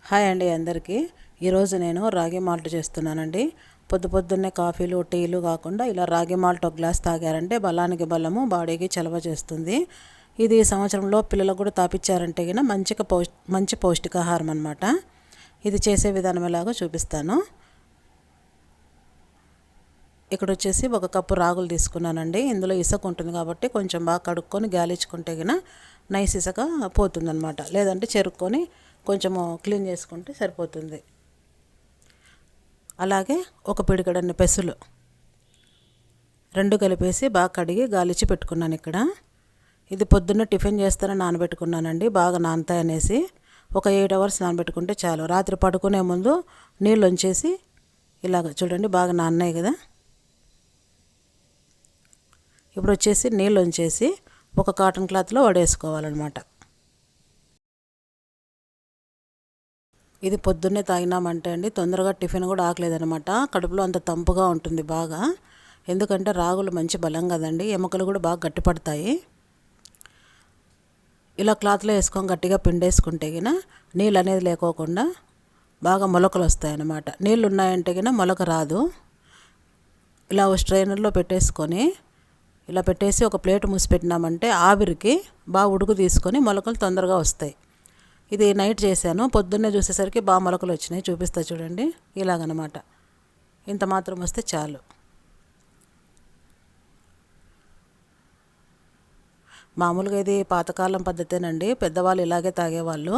Hi అండి అందరికీ. ఈరోజు నేను రాగి మాల్ట్ చేస్తున్నానండి. పొద్దున్నే కాఫీలు టీలు కాకుండా ఇలా రాగి మాల్ట్ ఒక గ్లాస్ తాగారంటే బలానికి బలము, బాడీకి చలవ చేస్తుంది. ఇది సంవత్సరంలో పిల్లలకు కూడా తాపించారంటే గిన మంచి పౌష్టికాహారం అన్నమాట. ఇది చేసే విధానం ఎలాగో చూపిస్తాను. ఇక్కడ వచ్చేసి 1 కప్పు రాగులు తీసుకున్నానండి. ఇందులో ఇసుక ఉంటుంది కాబట్టి కొంచెం బాగా కడుక్కొని గాలించుకుంటే గిన నైస్ ఇసుక పోతుందన్నమాట. లేదంటే చెరుక్కొని కొంచెము క్లీన్ చేసుకుంటే సరిపోతుంది. అలాగే 1 పిడికెడన్ని పెసులు 2 కలిపేసి బాగా కడిగి గాలిచ్చి పెట్టుకున్నాను. ఇక్కడ ఇది పొద్దున్నే టిఫిన్ చేస్తేనే నానబెట్టుకున్నానండి. బాగా నానతాయనేసి ఒక 8 అవర్స్ నానబెట్టుకుంటే చాలు. రాత్రి పడుకునే ముందు నీళ్ళు వంచేసి ఇలాగ చూడండి బాగా నాన్నాయి కదా. ఇప్పుడు వచ్చేసి నీళ్ళు వంచేసి ఒక కాటన్ క్లాత్లో వడేసుకోవాలన్నమాట. ఇది పొద్దున్నే తాగినామంటే అండి తొందరగా టిఫిన్ కూడా ఆకలేదనమాట. కడుపులో అంత తంపుగా ఉంటుంది బాగా. ఎందుకంటే రాగులు మంచి బలం కదండి, ఎముకలు కూడా బాగా గట్టిపడతాయి. ఇలా క్లాత్లో వేసుకొని గట్టిగా పిండేసుకుంటే గిన నీళ్ళు అనేది లేకోకుండా బాగా మొలకలు వస్తాయన్నమాట. నీళ్ళు ఉన్నాయంటే గిన మొలక రాదు. ఇలా స్ట్రైనర్లో పెట్టేసుకొని ఇలా పెట్టేసి ఒక ప్లేట్ మూసి పెట్టినామంటే ఆవిరికి బాగా ఉడుకు తీసుకొని మొలకలు తొందరగా వస్తాయి. ఇది నైట్ చేశాను. పొద్దున్నే చూసేసరికి బాగా మొలకలు వచ్చినాయి. చూపిస్తా చూడండి. ఇలాగనమాట. ఇంత మాత్రం వస్తే చాలు. మామూలుగా ఇది పాతకాలం పద్ధతేనండి. పెద్దవాళ్ళు ఇలాగే తాగేవాళ్ళు.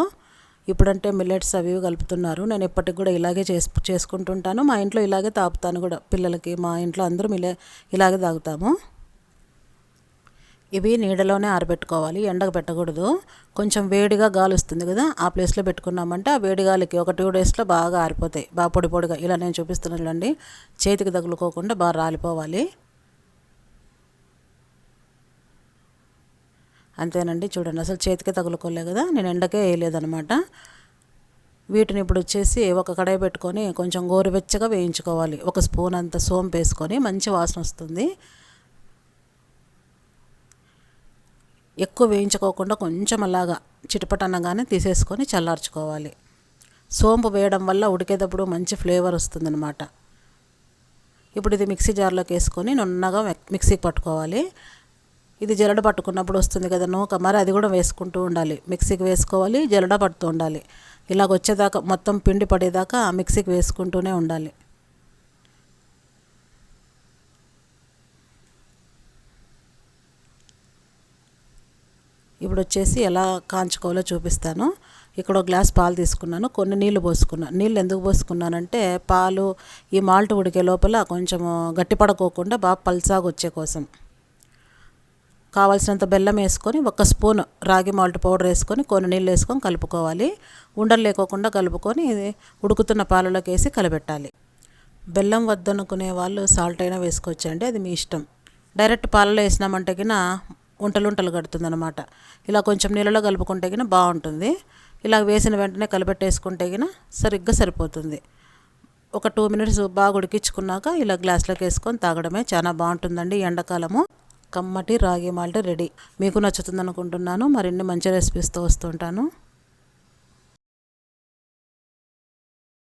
ఇప్పుడంటే మిల్లెట్స్ అవి కలుపుతున్నారు. నేను ఇప్పటికి కూడా ఇలాగే చేసుకుంటుంటాను. మా ఇంట్లో ఇలాగే తాపుతాను కూడా పిల్లలకి. మా ఇంట్లో అందరం ఇలాగే తాగుతాము. ఇవి నీడలోనే ఆరబెట్టుకోవాలి, ఎండకు పెట్టకూడదు. కొంచెం వేడిగా గాలి వస్తుంది కదా, ఆ ప్లేస్లో పెట్టుకున్నామంటే ఆ వేడి గాలికి ఒక 2 డేస్లో బాగా ఆరిపోతాయి. బాగా పొడిగా ఇలా నేను చూపిస్తున్నాను చూడండి. చేతికి తగులుకోకుండా బాగా రాలిపోవాలి. అంతేనండి. చూడండి అసలు చేతికే తగులుకోలే కదా, నేను ఎండకే వేయలేదనమాట. వీటిని ఇప్పుడు వచ్చేసి ఒక కడాయి పెట్టుకొని కొంచెం గోరువెచ్చగా వేయించుకోవాలి. 1 స్పూన్ అంత సోంపు వేసుకొని మంచి వాసన వస్తుంది. ఎక్కువ వేయించుకోకుండా కొంచెం అలాగా చిటపటనగానే తీసేసుకొని చల్లార్చుకోవాలి. సోంపు వేయడం వల్ల ఉడికేటప్పుడు మంచి ఫ్లేవర్ వస్తుందన్నమాట. ఇప్పుడు ఇది మిక్సీ జార్లోకి వేసుకొని నున్నగా మిక్సీకి పట్టుకోవాలి. ఇది జల్లడ పట్టుకున్నప్పుడు వస్తుంది కదా నూక, మరి అది కూడా వేసుకుంటూ ఉండాలి. మిక్సీకి వేసుకోవాలి, జల్లడ పడుతూ ఉండాలి. ఇలాగ వచ్చేదాకా మొత్తం పిండి పడేదాకా మిక్సీకి వేసుకుంటూనే ఉండాలి. ఇప్పుడు వచ్చేసి ఎలా కాంచుకోవాలో చూపిస్తాను. ఇక్కడ 1 గ్లాస్ పాలు తీసుకున్నాను, కొన్ని నీళ్లు పోసుకున్నాను. నీళ్ళు ఎందుకు పోసుకున్నానంటే పాలు ఈ మాల్ట్ ఉడికే లోపల కొంచెం గట్టిపడకోకుండా బాగా పల్చాగా వచ్చే కోసం. కావాల్సినంత బెల్లం వేసుకొని 1 స్పూన్ రాగి మాల్ట్ పౌడర్ వేసుకొని కొన్ని నీళ్ళు వేసుకొని కలుపుకోవాలి. ఉండలు లేకోకుండా కలుపుకొని ఉడుకుతున్న పాలలోకి వేసి కలబెట్టాలి. బెల్లం వద్దనుకునే వాళ్ళు సాల్ట్ అయినా వేసుకోవచ్చండి, అది మీ ఇష్టం. డైరెక్ట్ పాలలో వేసినామంటే గిన ఉంటలు కడుతుందన్నమాట. ఇలా కొంచెం నీళ్ళలో కలుపుకుంటే గిన బాగుంటుంది. ఇలా వేసిన వెంటనే కలిపెట్టేసుకుంటే గిన సరిగ్గా సరిపోతుంది. ఒక 2 మినిట్స్ బాగా ఉడికించుకున్నాక ఇలా గ్లాస్లోకి వేసుకొని తాగడమే చాలా బాగుంటుందండి. ఎండాకాలము కమ్మటి రాగి మాల్ట్ రెడీ. మీకు నచ్చుతుంది అనుకుంటున్నాను. మరిన్ని మంచి రెసిపీస్తో వస్తుంటాను.